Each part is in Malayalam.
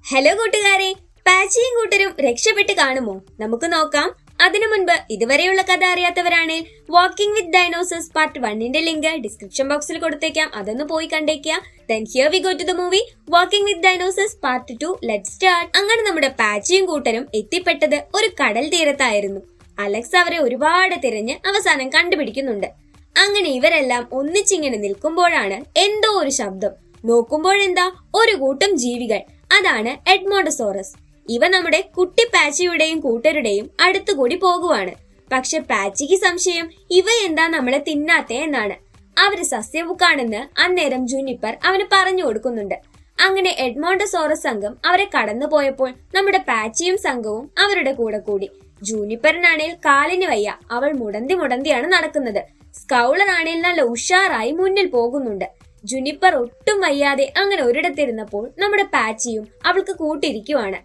ഹലോ കൂട്ടുകാരെ, പാച്ചിയും കൂട്ടരും രക്ഷപ്പെട്ട് കാണുമോ? നമുക്ക് നോക്കാം. അതിനു മുൻപ് ഇതുവരെയുള്ള കഥ അറിയാത്തവരാണെങ്കിൽ വാക്കിംഗ് വിത്ത് ഡൈനോസേഴ്സ് പാർട്ട് 1ന്റെ ലിങ്ക് ഡിസ്ക്രിപ്ഷൻ ബോക്സിൽ കൊടുത്തേക്കാം. അതൊന്ന് പോയി കണ്ടേക്കുക. Then here we go to the movie walking with dinosaurs part 2. Let's start. അങ്ങനെ നമ്മുടെ പാച്ചിയും കൂട്ടരും എത്തിപ്പെട്ടത് ഒരു കടൽ തീരത്തായിരുന്നു. അലക്സ് അവരെ ഒരുപാട് തിരഞ്ഞ് അവസാനം കണ്ടുപിടിക്കുന്നുണ്ട്. അങ്ങനെ ഇവരെല്ലാം ഒന്നിച്ചിങ്ങനെ നിൽക്കുമ്പോഴാണ് എന്തോ ഒരു ശബ്ദം. നോക്കുമ്പോഴെന്താ, ഒരു കൂട്ടം ജീവികൾ. അതാണ് എഡ്മോണ്ടോസോറസ്. ഇവ നമ്മുടെ കുട്ടി പാച്ചിയുടെയും കൂട്ടരുടെയും അടുത്തുകൂടി പോകുവാണ്. പക്ഷെ പാച്ചിക്ക് സംശയം ഇവ എന്താ നമ്മളെ തിന്നാത്തേ എന്നാണ്. അവര് സസ്യബുക്കാണെന്ന് അന്നേരം ജൂനിപ്പർ അവന് പറഞ്ഞു കൊടുക്കുന്നുണ്ട്. അങ്ങനെ എഡ്മോണ്ടോസോറസ് സംഘം അവരെ കടന്നു പോയപ്പോൾ നമ്മുടെ പാച്ചിയും സംഘവും അവരുടെ കൂടെ കൂടി. ജൂനിപ്പറിനാണേൽ കാലിന് വയ്യ, അവൾ മുടന്തിയാണ് നടക്കുന്നത്. സ്കൗളർ ആണേൽ നല്ല ഉഷാറായി മുന്നിൽ പോകുന്നുണ്ട്. ജുനിപ്പർ ഒട്ടും വയ്യാതെ അങ്ങനെ ഒരിടത്തിരുന്നപ്പോൾ നമ്മുടെ പാച്ചിയും അവൾക്ക് കൂട്ടിരിക്കുവാണ്.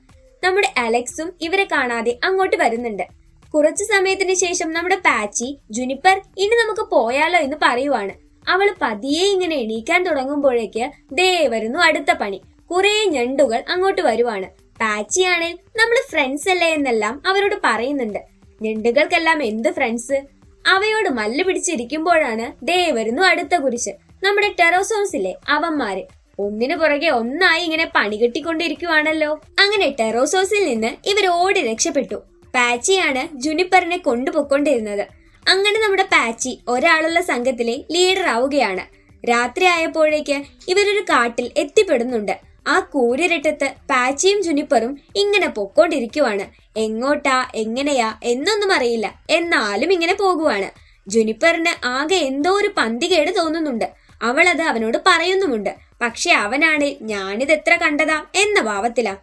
നമ്മുടെ അലക്സും ഇവരെ കാണാതെ അങ്ങോട്ട് വരുന്നുണ്ട്. കുറച്ചു സമയത്തിന് ശേഷം നമ്മുടെ പാച്ചി ജുനിപ്പർ ഇനി നമുക്ക് പോയാലോ എന്ന് പറയുവാണ്. അവൾ പതിയെ ഇങ്ങനെ എണീക്കാൻ തുടങ്ങുമ്പോഴേക്ക് ദേ വരുന്നു അടുത്ത പണി. കുറെ ഞണ്ടുകൾ അങ്ങോട്ട് വരുവാണ്. പാച്ചിയാണേൽ നമ്മള് ഫ്രണ്ട്സ് അല്ലേ എന്നെല്ലാം അവരോട് പറയുന്നുണ്ട്. ഞണ്ടുകൾക്കെല്ലാം എന്ത് ഫ്രണ്ട്സ്? അവയോട് മല്ല് പിടിച്ചിരിക്കുമ്പോഴാണ് ദേ വരുന്നു അടുത്ത കുരിശ്. നമ്മുടെ ടെറോസോസിലെ അവന്മാര് ഒന്നിനു പുറകെ ഒന്നായി ഇങ്ങനെ പണി കെട്ടിക്കൊണ്ടിരിക്കുവാണല്ലോ. അങ്ങനെ ടെറോസോസിൽ നിന്ന് ഇവർ ഓടി രക്ഷപ്പെട്ടു. പാച്ചിയാണ് ജുനിപ്പറിനെ കൊണ്ടുപോയിക്കൊണ്ടിരുന്നത്. അങ്ങനെ നമ്മുടെ പാച്ചി ഒരാളുള്ള സംഘത്തിലെ ലീഡർ ആവുകയാണ്. രാത്രി ആയപ്പോഴേക്ക് ഇവരൊരു കാട്ടിൽ എത്തിപ്പെടുന്നുണ്ട്. ആ കൂരിരട്ടത്ത് പാച്ചിയും ജുനിപ്പറും ഇങ്ങനെ പൊക്കോണ്ടിരിക്കുവാണ്. എങ്ങോട്ടാ എങ്ങനെയാ എന്നൊന്നും അറിയില്ല, എന്നാലും ഇങ്ങനെ പോകുവാണ്. ജുനിപ്പറിന് ആകെ എന്തോ ഒരു പന്തികേട് തോന്നുന്നുണ്ട്. അവൾ അത് അവനോട് പറയുന്നുമുണ്ട്. പക്ഷെ അവനാണ് ഞാനിതെത്ര കണ്ടതാ എന്ന ഭാവത്തിലാ.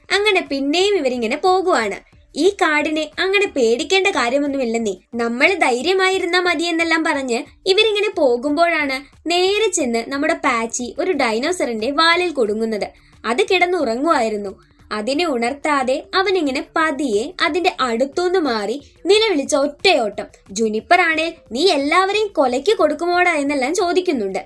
അങ്ങനെ പിന്നെയും ഇവരിങ്ങനെ പോകുവാണ്. ഈ കാടിനെ അങ്ങനെ പേടിക്കേണ്ട കാര്യമൊന്നുമില്ലെന്നേ, നമ്മൾ ധൈര്യമായിരുന്നാ മതിയെന്നെല്ലാം പറഞ്ഞ് ഇവരിങ്ങനെ പോകുമ്പോഴാണ് നേരെ ചെന്ന് നമ്മുടെ പാച്ചി ഒരു ഡൈനോസറിന്റെ വാലിൽ കൊടുങ്ങുന്നത്. അത് കിടന്നുറങ്ങുമായിരുന്നു. അതിനെ ഉണർത്താതെ അവനിങ്ങനെ പതിയെ അതിന്റെ അടുത്തുനിന്ന് മാറി നിലവിളിച്ച ഒറ്റയോട്ടം. ജുനിപ്പർ ആണേ നീ എല്ലാവരെയും കൊലയ്ക്ക് കൊടുക്കുമോടാ എന്നെല്ലാം ചോദിക്കുന്നുണ്ട്.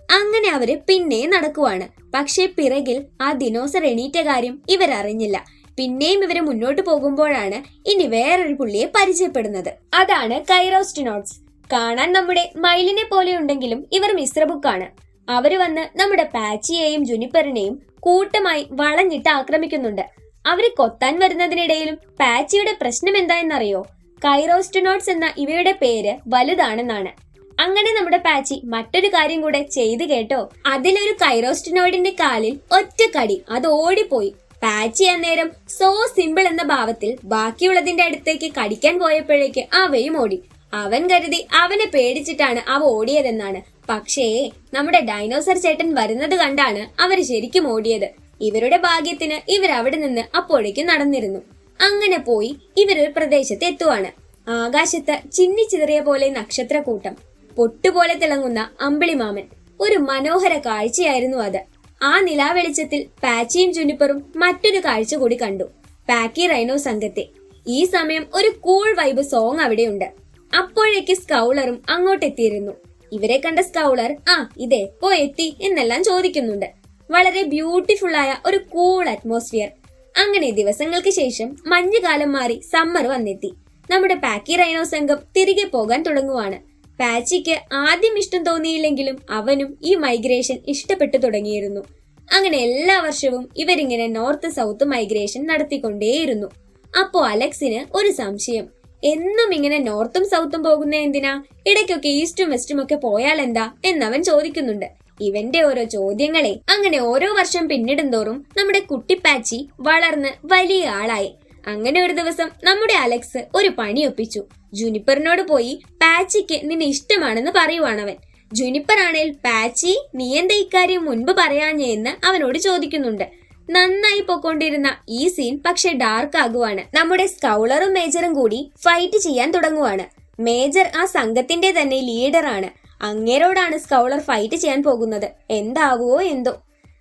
അങ്ങനെ അവര് പിന്നെ നടക്കുവാണ്. പക്ഷേ പിറകിൽ ആ ദിനോസർ എണീറ്റ കാര്യം ഇവരറിഞ്ഞില്ല. പിന്നെയും ഇവര് മുന്നോട്ട് പോകുമ്പോഴാണ് ഇനി വേറൊരു പുള്ളിയെ പരിചയപ്പെടുന്നത്. അതാണ് കൈറോസ്റ്റിനോട്സ്. കാണാൻ നമ്മുടെ മയിലിനെ പോലെ ഉണ്ടെങ്കിലും ഇവർ മിശ്രബുക്കാണ്. അവര് വന്ന് നമ്മുടെ പാച്ചിയെയും ജുനിപ്പറിനെയും കൂട്ടമായി വളഞ്ഞിട്ട് ആക്രമിക്കുന്നുണ്ട്. അവര് കൊത്താൻ വരുന്നതിനിടയിലും പാച്ചിയുടെ പ്രശ്നം എന്തായെന്നറിയോ? കൈറോസ്റ്റിനോട്സ് എന്ന ഇവയുടെ പേര് വലുതാണെന്നാണ്. അങ്ങനെ നമ്മുടെ പാച്ചി മറ്റൊരു കാര്യം കൂടെ ചെയ്തു കേട്ടോ. അതിലൊരു കൈറോസ്റ്റിനോഡിന്റെ കാലിൽ ഒറ്റ കടി, അത് ഓടിപ്പോയി. പാച്ചി അന്നേരം സോ സിമ്പിൾ എന്ന ഭാവത്തിൽ ബാക്കിയുള്ളതിന്റെ അടുത്തേക്ക് കടിക്കാൻ പോയപ്പോഴേക്ക് അവയും ഓടി. അവൻ കരുതി അവനെ പേടിച്ചിട്ടാണ് അവ ഓടിയതെന്നാണ്. പക്ഷേ നമ്മുടെ ഡൈനോസർ ചേട്ടൻ വരുന്നത് കണ്ടാണ് അവര് ശരിക്കും ഓടിയത്. ഇവരുടെ ഭാഗ്യത്തിന് ഇവരവിടെ നിന്ന് അപ്പോഴേക്കും നടന്നിരുന്നു. അങ്ങനെ പോയി ഇവരൊരു പ്രദേശത്ത് എത്തുവാണ്. ആകാശത്ത് ചിന്നിച്ചിതറിയ പോലെ നക്ഷത്രക്കൂട്ടം, പൊട്ടുപോലെ തിളങ്ങുന്ന അമ്പിളിമാമൻ. ഒരു മനോഹര കാഴ്ചയായിരുന്നു അത്. ആ നിലാവെളിച്ചത്തിൽ പാച്ചിയും ജുനിപ്പറും മറ്റൊരു കാഴ്ച കൂടി കണ്ടു. പാക്കി റൈനോ സംഘത്തെ. ഈ സമയം ഒരു കൂൾ വൈബ് സോങ് അവിടെയുണ്ട്. അപ്പോഴേക്ക് സ്കൗളറും അങ്ങോട്ടെത്തിയിരുന്നു. ഇവരെ കണ്ട സ്കൗളർ ഇതേ എത്തി എന്നെല്ലാം ചോദിക്കുന്നുണ്ട്. വളരെ ബ്യൂട്ടിഫുൾ ആയ ഒരു കൂൾ അറ്റ്മോസ്ഫിയർ. അങ്ങനെ ദിവസങ്ങൾക്ക് ശേഷം മഞ്ഞുകാലം മാറി സമ്മർ വന്നെത്തി. നമ്മുടെ പാക്കി റൈനോ സംഘം തിരികെ പോകാൻ തുടങ്ങുവാണ്. പാച്ചിക്ക് ആദ്യം ഇഷ്ടം തോന്നിയില്ലെങ്കിലും അവനും ഈ മൈഗ്രേഷൻ ഇഷ്ടപ്പെട്ടു തുടങ്ങിയിരുന്നു. അങ്ങനെ എല്ലാ വർഷവും ഇവരിങ്ങനെ നോർത്ത് സൗത്ത് മൈഗ്രേഷൻ നടത്തിക്കൊണ്ടേയിരുന്നു. അപ്പോ അലക്സിന് ഒരു സംശയം. എന്നും ഇങ്ങനെ നോർത്തും സൗത്തും പോകുന്ന എന്തിനാ? ഇടയ്ക്കൊക്കെ ഈസ്റ്റും വെസ്റ്റും ഒക്കെ പോയാൽ എന്താ എന്നവൻ ചോദിക്കുന്നുണ്ട്. ഇവന്റെ ഓരോ ചോദ്യങ്ങളെ. അങ്ങനെ ഓരോ വർഷം പിന്നിടും തോറും നമ്മുടെ കുട്ടിപ്പാച്ചി വളർന്ന് വലിയ ആളായി. അങ്ങനെ ഒരു ദിവസം നമ്മുടെ അലക്സ് ഒരു പണി ഒപ്പിച്ചു. ജുനിപ്പറിനോട് പോയി പാച്ചിക്ക് നിന്നെ ഇഷ്ടമാണെന്ന് പറയുവാണവൻ. ജുനിപ്പർ ആണേൽ പാച്ചി നീ എന്താ ഇക്കാര്യം മുൻപ് പറയാഞ്ഞേ എന്ന് അവനോട് ചോദിക്കുന്നുണ്ട്. നന്നായി പൊക്കൊണ്ടിരുന്ന ഈ സീൻ പക്ഷെ ഡാർക്ക് ആകുവാണ്. നമ്മുടെ സ്കൗളറും മേജറും കൂടി ഫൈറ്റ് ചെയ്യാൻ തുടങ്ങുവാണ്. മേജർ ആ സംഘത്തിന്റെ തന്നെ ലീഡറാണ്. അങ്ങേരോടാണ് സ്കൗളർ ഫൈറ്റ് ചെയ്യാൻ പോകുന്നത്. എന്താവുമോ എന്തോ.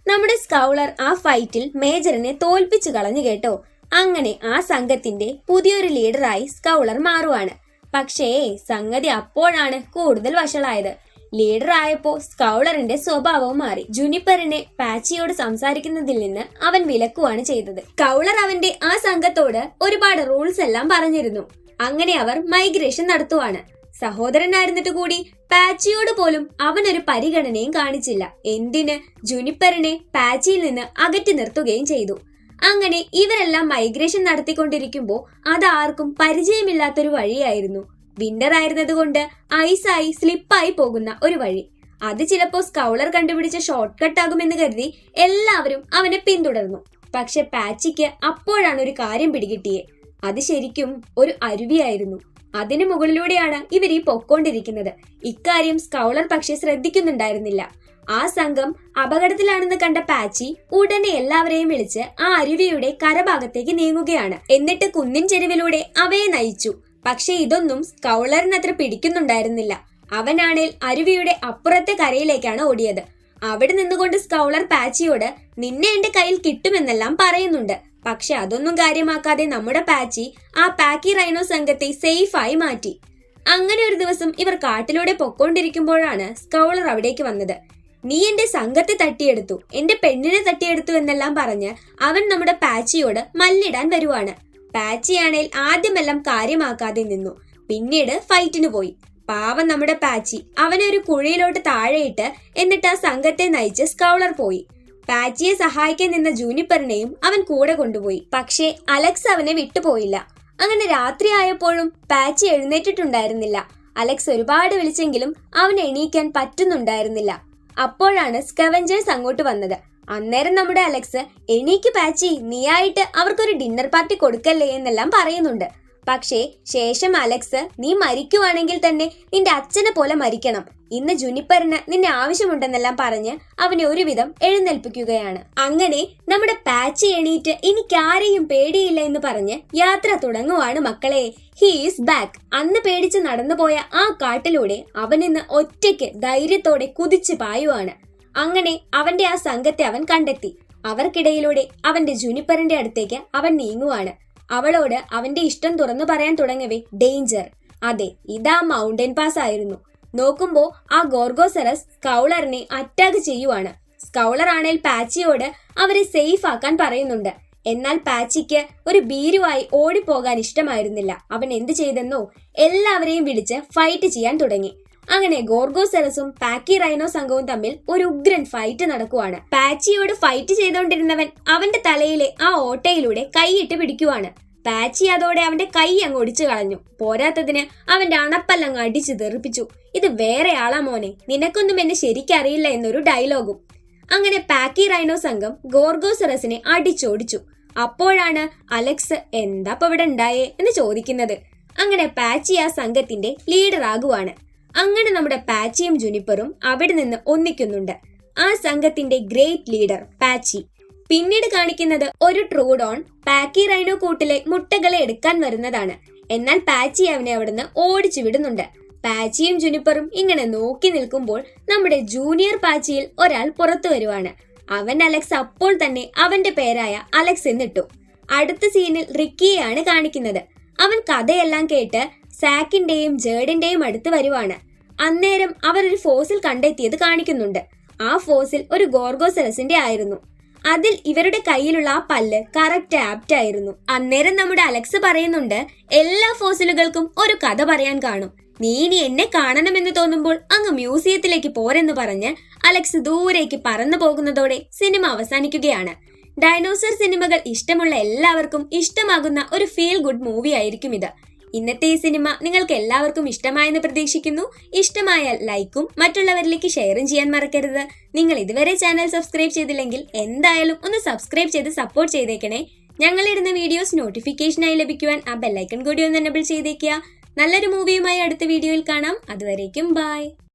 നമ്മുടെ സ്കൗളർ ആ ഫൈറ്റിൽ മേജറിനെ തോൽപ്പിച്ചു കളഞ്ഞു കേട്ടോ. അങ്ങനെ ആ സംഘത്തിന്റെ പുതിയൊരു ലീഡറായി സ്കൗളർ മാറുവാണ്. പക്ഷേ സംഗതി അപ്പോഴാണ് കൂടുതൽ വഷളായത്. ലീഡർ ആയപ്പോ സ്കൗളറിന്റെ സ്വഭാവവും മാറി. ജുനിപ്പറിനെ പാച്ചിയോട് സംസാരിക്കുന്നതിൽ നിന്ന് അവൻ വിലക്കുവാണ് ചെയ്തത്. സ്കൗളർ അവന്റെ ആ സംഘത്തോട് ഒരുപാട് റൂൾസ് എല്ലാം പറഞ്ഞിരുന്നു. അങ്ങനെ അവർ മൈഗ്രേഷൻ നടത്തുവാണ്. സഹോദരനായിരുന്നിട്ട് കൂടി പാച്ചിയോട് പോലും അവനൊരു പരിഗണനയും കാണിച്ചില്ല. എന്തിന്, ജുനിപ്പറിനെ പാച്ചിയിൽ നിന്ന് അകറ്റി നിർത്തുകയും ചെയ്തു. അങ്ങനെ ഇവരെല്ലാം മൈഗ്രേഷൻ നടത്തിക്കൊണ്ടിരിക്കുമ്പോൾ അതാർക്കും പരിചയമില്ലാത്തൊരു വഴിയായിരുന്നു. വിന്റർ ആയിരുന്നതുകൊണ്ട് ഐസായി സ്ലിപ്പായി പോകുന്ന ഒരു വഴി. അത് ചിലപ്പോ സ്കൗളർ കണ്ടുപിടിച്ച ഷോർട്ട് കട്ട് ആകുമെന്ന് കരുതി എല്ലാവരും അവനെ പിന്തുടർന്നു. പക്ഷെ പാച്ചിക്ക് അപ്പോഴാണ് ഒരു കാര്യം പിടികിട്ടിയേ. അത് ശരിക്കും ഒരു അരുവിയായിരുന്നു. അതിനു മുകളിലൂടെയാണ് ഇവർ ഈ പൊക്കോണ്ടിരിക്കുന്നത്. ഇക്കാര്യം സ്കൗളർ പക്ഷെ ശ്രദ്ധിക്കുന്നുണ്ടായിരുന്നില്ല. ആ സംഘം അപകടത്തിലാണെന്ന് കണ്ട പാച്ചി ഉടനെ എല്ലാവരെയും വിളിച്ച് ആ അരുവിയുടെ കരഭാഗത്തേക്ക് നീങ്ങുകയാണ്. എന്നിട്ട് കുന്നിൻ ചെരുവിലൂടെ അവയെ നയിച്ചു. പക്ഷെ ഇതൊന്നും സ്കൗളറിന് അത്ര പിടിക്കുന്നുണ്ടായിരുന്നില്ല. അവനാണേൽ അരുവിയുടെ അപ്പുറത്തെ കരയിലേക്കാണ് ഓടിയത്. അവിടെ നിന്നുകൊണ്ട് സ്കൗളർ പാച്ചിയോട് നിന്നെ എന്റെ കയ്യിൽ കിട്ടുമെന്നെല്ലാം പറയുന്നുണ്ട്. പക്ഷെ അതൊന്നും കാര്യമാക്കാതെ നമ്മുടെ പാച്ചി ആ പാക്കി റൈനോ സംഘത്തെ സേഫായി മാറ്റി. അങ്ങനെ ഒരു ദിവസം ഇവർ കാട്ടിലൂടെ പൊക്കോണ്ടിരിക്കുമ്പോഴാണ് സ്കൗളർ അവിടേക്ക് വന്നത്. നീ എന്റെ സംഘത്തെ തട്ടിയെടുത്തു, എന്റെ പെണ്ണിനെ തട്ടിയെടുത്തു എന്നെല്ലാം പറഞ്ഞ് അവൻ നമ്മുടെ പാച്ചിയോട് മല്ലിടാൻ വരുവാണ്. പാച്ചിയാണേൽ ആദ്യമെല്ലാം കാര്യമാക്കാതെ നിന്നു. പിന്നീട് ഫൈറ്റിന് പോയി. പാവം നമ്മുടെ പാച്ചി അവനെ ഒരു കുഴിയിലോട്ട് താഴെയിട്ട് എന്നിട്ട് ആ സംഘത്തെ നയിച്ച് സ്കൗളർ പോയി. പാച്ചിയെ സഹായിക്കാൻ നിന്ന ജൂനിപ്പറിനെയും അവൻ കൂടെ കൊണ്ടുപോയി. പക്ഷേ അലക്സ് അവനെ വിട്ടുപോയില്ല. അങ്ങനെ രാത്രി ആയപ്പോഴും പാച്ചി എഴുന്നേറ്റിട്ടുണ്ടായിരുന്നില്ല. അലക്സ് ഒരുപാട് വിളിച്ചെങ്കിലും അവൻ എണീക്കാൻ പറ്റുന്നുണ്ടായിരുന്നില്ല. അപ്പോഴാണ് സ്കവഞ്ചേഴ്സ് അങ്ങോട്ട് വന്നത്. അന്നേരം നമ്മുടെ അലക്സ് എണീക്ക് പാച്ചി, നീയായിട്ട് അവർക്കൊരു ഡിന്നർ പാർട്ടി കൊടുക്കല്ലേ എന്നെല്ലാം പറയുന്നുണ്ട്. പക്ഷേ ശേഷം അലക്സ് നീ മരിക്കുവാണെങ്കിൽ തന്നെ നിന്റെ അച്ഛനെ പോലെ മരിക്കണം, ഇന്ന് ജുനിപ്പറിന് നിന്നെ ആവശ്യമുണ്ടെന്നെല്ലാം പറഞ്ഞ് അവനെ ഒരുവിധം എഴുന്നേൽപ്പിക്കുകയാണ്. അങ്ങനെ നമ്മുടെ പാച്ചി എണീറ്റ് എനിക്കാരെയും പേടിയില്ല എന്ന് പറഞ്ഞ് യാത്ര തുടങ്ങുവാണ് മക്കളെ. He is back. അന്ന് പേടിച്ച് നടന്നുപോയ ആ കാട്ടിലൂടെ അവനിന്ന് ഒറ്റയ്ക്ക് ധൈര്യത്തോടെ കുതിച്ചു പായുവാണ്. അങ്ങനെ അവന്റെ ആ സംഘത്തെ അവൻ കണ്ടെത്തി. അവർക്കിടയിലൂടെ അവന്റെ ജുനിപ്പറിന്റെ അടുത്തേക്ക് അവൻ നീങ്ങുവാണ്. അവളോട് അവന്റെ ഇഷ്ടം തുറന്നു പറയാൻ തുടങ്ങവേ ഡേഞ്ചർ. അതെ, ഇതാ മൗണ്ടൻ പാസ് ആയിരുന്നു. നോക്കുമ്പോ ആ ഗോർഗോസറസ് സ്കൗളറിനെ അറ്റാക്ക് ചെയ്യുവാണ്. സ്കൗളർ ആണേൽ പാച്ചിയോട് അവരെ സേഫ് ആക്കാൻ പറയുന്നുണ്ട്. എന്നാൽ പാച്ചിക്ക് ഒരു ഭീരുവായി ഓടിപ്പോകാൻ ഇഷ്ടമായിരുന്നില്ല. അവൻ എന്ത് ചെയ്തെന്നോ, എല്ലാവരെയും വിളിച്ച് ഫൈറ്റ് ചെയ്യാൻ തുടങ്ങി. അങ്ങനെ ഗോർഗോസെറസും പാക്കി റൈനോ സംഘവും തമ്മിൽ ഒരു ഉഗ്രൻ ഫൈറ്റ് നടക്കുവാണ്. പാച്ചിയോട് ഫൈറ്റ് ചെയ്തുകൊണ്ടിരുന്നവൻ അവന്റെ തലയിലെ ആ ഓട്ടയിലൂടെ കൈയിട്ട് പിടിക്കുവാണ്. പാച്ചി അതോടെ അവന്റെ കൈ അങ്ങ് ഒടിച്ചു കളഞ്ഞു. പോരാത്തതിന് അവന്റെ അണപ്പല്ലങ്ങ് അടിച്ചു തെറിപ്പിച്ചു. ഇത് വേറെ ആളാ മോനെ, നിനക്കൊന്നും എന്നെ ശരിക്കറിയില്ല എന്നൊരു ഡയലോഗും. അങ്ങനെ പാക്കി റൈനോ സംഘം ഗോർഗോസെറസിനെ അടിച്ചോടിച്ചു. അപ്പോഴാണ് അലക്സ് എന്താ ഇവിടെ ഉണ്ടായേ എന്ന് ചോദിക്കുന്നത്. അങ്ങനെ പാച്ചി ആ സംഘത്തിന്റെ ലീഡർ ആകുവാണ്. അങ്ങനെ നമ്മുടെ പാച്ചിയും ജുനിപ്പറും അവിടെ നിന്ന് ഒന്നിക്കുന്നുണ്ട്. ആ സംഘത്തിന്റെ ഗ്രേറ്റ് ലീഡർ പാച്ചി. പിന്നീട് കാണിക്കുന്നത് ഒരു ട്രൂഡോൺ പാക്കി റൈനോ കൂട്ടിലെ മുട്ടകളെ എടുക്കാൻ വരുന്നതാണ്. എന്നാൽ പാച്ചി അവനെ അവിടുന്ന് ഓടിച്ചു വിടുന്നുണ്ട്. പാച്ചിയും ജുനിപ്പറും ഇങ്ങനെ നോക്കി നിൽക്കുമ്പോൾ നമ്മുടെ ജൂനിയർ പാച്ചിയിൽ ഒരാൾ പുറത്തു വരുവാണ്. അവൻ അലക്സ് അപ്പോൾ തന്നെ അവന്റെ പേരായ അലക്സ് എന്നിട്ടു. അടുത്ത സീനിൽ റിക്കിയെയാണ് കാണിക്കുന്നത്. അവൻ കഥയെല്ലാം കേട്ട് സാക്കിന്റെയും ജേർഡിന്റെയും അടുത്ത് വരുവാണ്. അന്നേരം അവർ ഒരു ഫോസിൽ കണ്ടെത്തിയത് കാണിക്കുന്നുണ്ട്. ആ ഫോസിൽ ഒരു ഗോർഗോസെറസിന്റെ ആയിരുന്നു. അതിൽ ഇവരുടെ കയ്യിലുള്ള ആ പല്ല് കറക്റ്റ് ആപ്റ്റ് ആയിരുന്നു. അന്നേരം നമ്മുടെ അലക്സ് പറയുന്നുണ്ട്, എല്ലാ ഫോസിലുകൾക്കും ഒരു കഥ പറയാൻ കാണും, നീ ഇനി എന്നെ കാണണമെന്ന് തോന്നുമ്പോൾ അങ്ങ് മ്യൂസിയത്തിലേക്ക് പോരെന്ന് പറഞ്ഞ് അലക്സ് ദൂരേക്ക് പറന്നു പോകുന്നതോടെ സിനിമ അവസാനിക്കുകയാണ്. ഡൈനോസർ സിനിമകൾ ഇഷ്ടമുള്ള എല്ലാവർക്കും ഇഷ്ടമാകുന്ന ഒരു ഫീൽ ഗുഡ് മൂവി ആയിരിക്കും ഇത്. ഇന്നത്തെ ഈ സിനിമ നിങ്ങൾക്ക് എല്ലാവർക്കും ഇഷ്ടമായെന്ന് പ്രതീക്ഷിക്കുന്നു. ഇഷ്ടമായാൽ ലൈക്കും മറ്റുള്ളവരിലേക്ക് ഷെയറും ചെയ്യാൻ മറക്കരുത്. നിങ്ങൾ ഇതുവരെ ചാനൽ സബ്സ്ക്രൈബ് ചെയ്തില്ലെങ്കിൽ എന്തായാലും ഒന്ന് സബ്സ്ക്രൈബ് ചെയ്ത് സപ്പോർട്ട് ചെയ്തേക്കണേ. ഞങ്ങളിടുന്ന വീഡിയോസ് നോട്ടിഫിക്കേഷനായി ലഭിക്കുവാൻ ആ ബെല്ലൈക്കൺ കൂടി ഒന്ന് എനേബിൾ ചെയ്തേക്കുക. നല്ലൊരു മൂവിയുമായി അടുത്ത വീഡിയോയിൽ കാണാം. അതുവരേക്കും ബൈ.